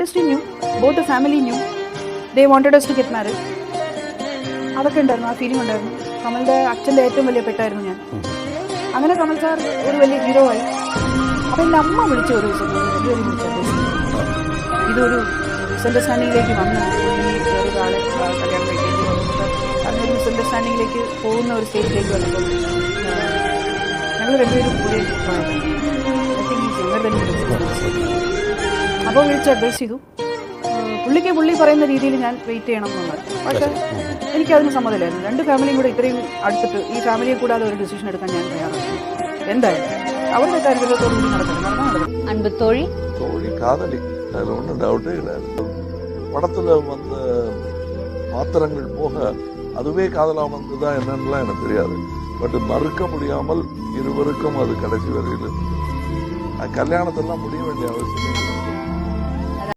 industry knew, both the family knew. They wanted us to get married. അതൊക്കെ ഉണ്ടായിരുന്നു, ആ feeling ഉണ്ടായിരുന്നു. കമലിൻ്റെ അച്ഛൻ്റെ ഏറ്റവും വലിയ പെട്ടായിരുന്നു ഞാൻ. അങ്ങനെ കമൽ സാർ ഒരു വലിയ ഹീറോ ആയി. അപ്പം എൻ്റെ അമ്മ വിളിച്ച ഒരു ദിവസം ഇതൊരു മിസ്അണ്ടർസ്റ്റാൻഡിങ്ങിലേക്ക് വന്ന് ഈ വേറൊരാളെ കല്യാണം കഴിക്കേണ്ടി വന്നിട്ട് അങ്ങനൊരു മിസ്അണ്ടർസ്റ്റാൻഡിങ്ങിലേക്ക് പോകുന്ന ഒരു സ്റ്റേജിലേക്ക് വന്നപ്പോൾ ഞങ്ങൾ രണ്ടുപേരും കൂടെ അപ്പോൾ വിളിച്ച് അഡ്വൈസ് ചെയ്തു. പുള്ളി പറയുന്ന രീതിയിൽ ഞാൻ വെയിറ്റ് ചെയ്യണം എന്നുള്ളത്. പക്ഷേ എനിക്കതിന് സമ്മതമില്ലായിരുന്നു. രണ്ട് ഫാമിലിയും കൂടെ ഇത്രയും അടുത്തിട്ട് ഈ ഫാമിലിയെ കൂടാതെ ഒരു ഡിസിഷൻ എടുക്കാൻ ഞാൻ തയ്യാറാണ്. എന്തായാലും അവരുടെ കാര്യത്തോടുകൂടി നടക്കണം. அன்பு தோழி காதலி, அதில் ஒன்றும் டவுட்டே கிடையாது. படத்தில் வந்த பாத்திரங்கள் போக அதுவே காதலாக வந்ததா என்னன்னுலாம் எனக்கு தெரியாது. பட் மறுக்க முடியாமல் இருவருக்கும் அது கடைசி வரையில் கல்யாணத்தெல்லாம் முடிய வேண்டிய அவசியம்